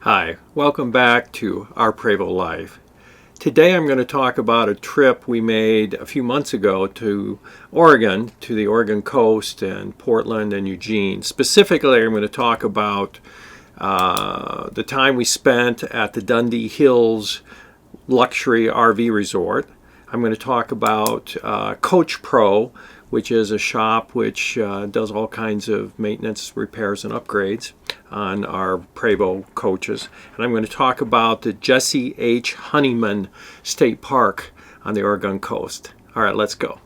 Hi, welcome back to Our Prevost Life. Today I'm going to talk about a trip we made a few months ago to Oregon, to the Oregon coast and Portland and Eugene. Specifically, I'm going to talk about the time we spent at the Dundee Hills luxury RV resort. I'm going to talk about CoachPro, which is a shop which does all kinds of maintenance, repairs, and upgrades on our Prevost coaches. And I'm going to talk about the Jessie H. Honeyman State Park on the Oregon coast. All right, let's go.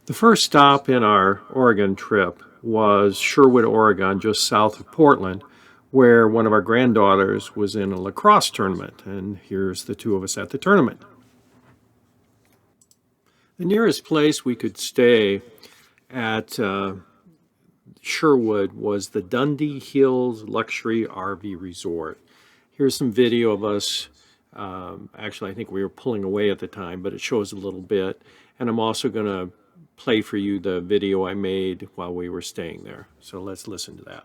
The first stop in our Oregon trip was Sherwood, Oregon, just south of Portland, where one of our granddaughters was in a LaCrosse tournament, and here's the two of us at the tournament. The nearest place we could stay at Sherwood was the Dundee Hills Luxury RV Resort. Here's some video of us. Actually, I think we were pulling away at the time, but it shows a little bit. And I'm also going to play for you the video I made while we were staying there. So let's listen to that.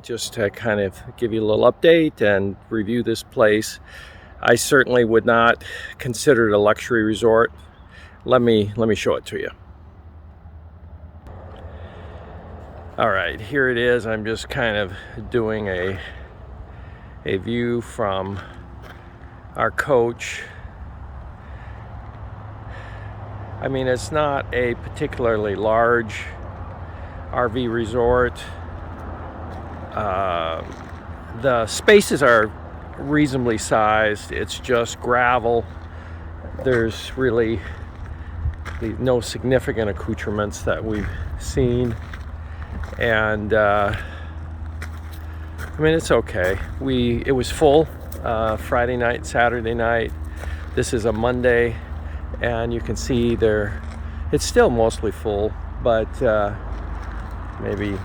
Just to kind of give you a little update and review this place. I certainly would not consider it a luxury resort. Let me show it to you. All right, here it is. I'm just kind of doing a view from our coach. I mean, it's not a particularly large RV resort. The spaces are reasonably sized. It's just gravel. There's really no significant accoutrements that we've seen. And I mean, it's okay. It was full Friday night, Saturday night. This is a Monday. And you can see there, it's still mostly full, but maybe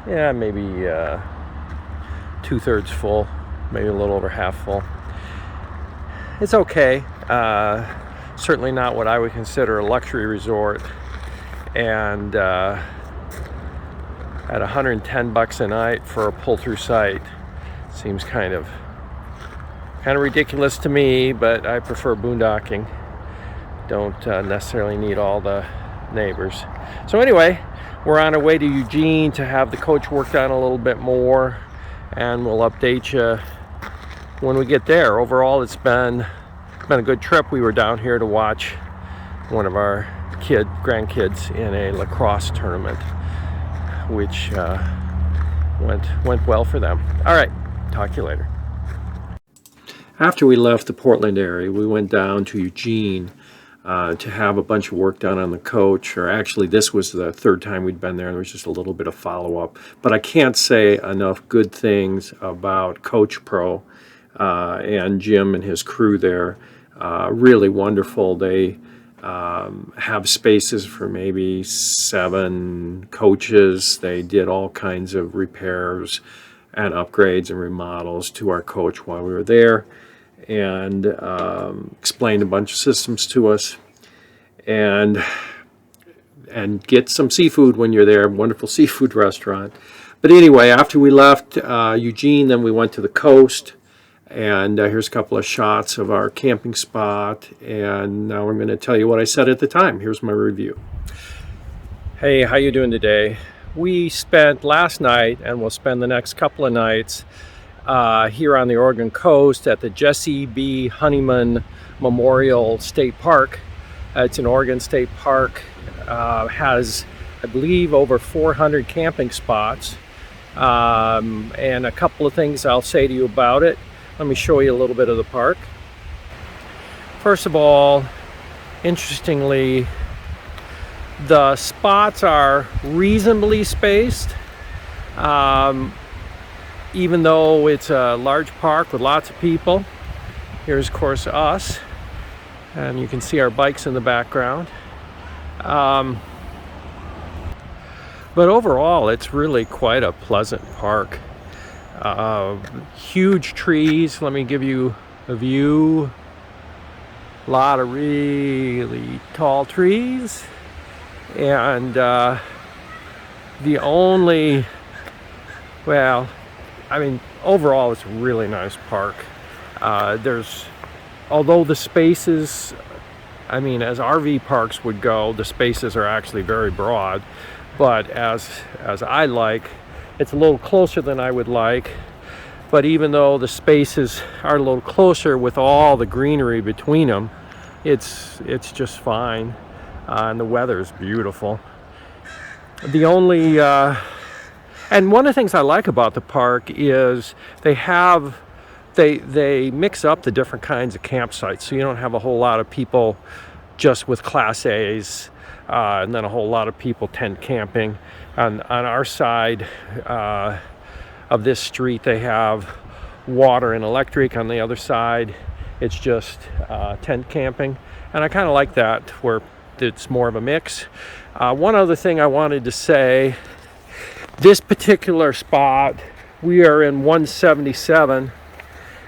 2/3 full, maybe a little over half full. It's okay. Certainly not what I would consider a luxury resort. And at $110 a night for a pull-through site seems kind of ridiculous to me, but I prefer boondocking. Don't necessarily need all the neighbors. So anyway, we're on our way to Eugene to have the coach worked on a little bit more, and we'll update you when we get there. Overall, it's been a good trip. We were down here to watch one of our grandkids in a LaCrosse tournament, which went well for them. All right, talk to you later. After we left the Portland area, we went down to Eugene to have a bunch of work done on the coach. Or actually, this was the third time we'd been there, and there was just a little bit of follow-up. But I can't say enough good things about CoachPro and Jim and his crew there. Really wonderful. They have spaces for maybe 7 coaches. They did all kinds of repairs and upgrades and remodels to our coach while we were there, and explained a bunch of systems to us, and get some seafood when you're there. Wonderful seafood restaurant. But anyway, after we left Eugene, then we went to the coast, and here's a couple of shots of our camping spot, and now I'm going to tell you what I said at the time. Here's my review. Hey, how you doing today? We spent last night, and we'll spend the next couple of nights here on the Oregon coast at the Jessie B. Honeyman Memorial State Park. It's an Oregon State Park. Has, I believe, over 400 camping spots. And a couple of things I'll say to you about it. Let me show you a little bit of the park. First of all, interestingly, the spots are reasonably spaced. Even though it's a large park with lots of people. Here's, of course, us. And you can see our bikes in the background. But overall, it's really quite a pleasant park. Huge trees. Let me give you a view. A lot of really tall trees. And the only, well, I mean, overall it's a really nice park. Although the spaces, I mean, as RV parks would go, the spaces are actually very broad. But as I like, it's a little closer than I would like. But even though the spaces are a little closer with all the greenery between them, it's just fine. And the weather's beautiful. The only, and one of the things I like about the park is they mix up the different kinds of campsites, so you don't have a whole lot of people just with Class A's, and then a whole lot of people tent camping. On our side of this street, they have water and electric. On the other side, it's just tent camping, and I kind of like that, where it's more of a mix. One other thing I wanted to say, this particular spot, we are in 177,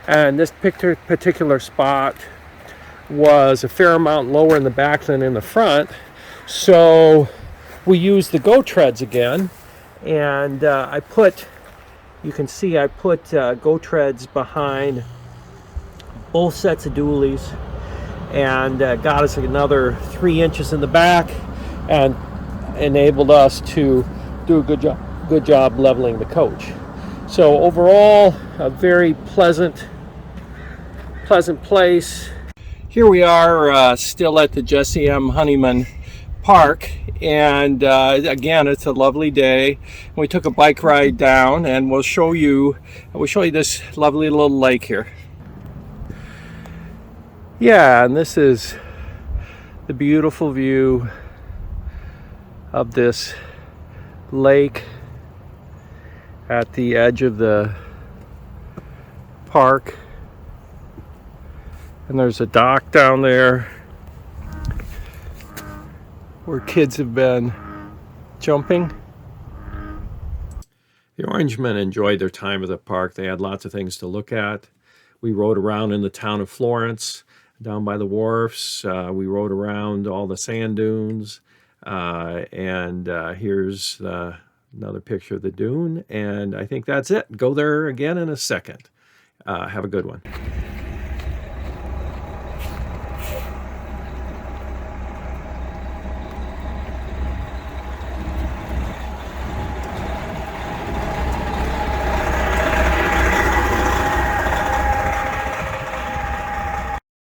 and this particular spot was a fair amount lower in the back than in the front, so we used the go treads again, and you can see I put go treads behind both sets of dualies, and got us another 3 inches in the back and enabled us to do a good job leveling the coach. So overall, a very pleasant place. Here we are, still at the Jessie M. Honeyman Park, and again, it's a lovely day. We took a bike ride down, and we'll show you this lovely little lake here. Yeah, and this is the beautiful view of this lake at the edge of the park. And there's a dock down there where kids have been jumping. The Orangemen enjoyed their time at the park. They had lots of things to look at. We rode around in the town of Florence, down by the wharfs. We rode around all the sand dunes. And here's another picture of the dune. And I think that's it. Go there again in a second. Have a good one.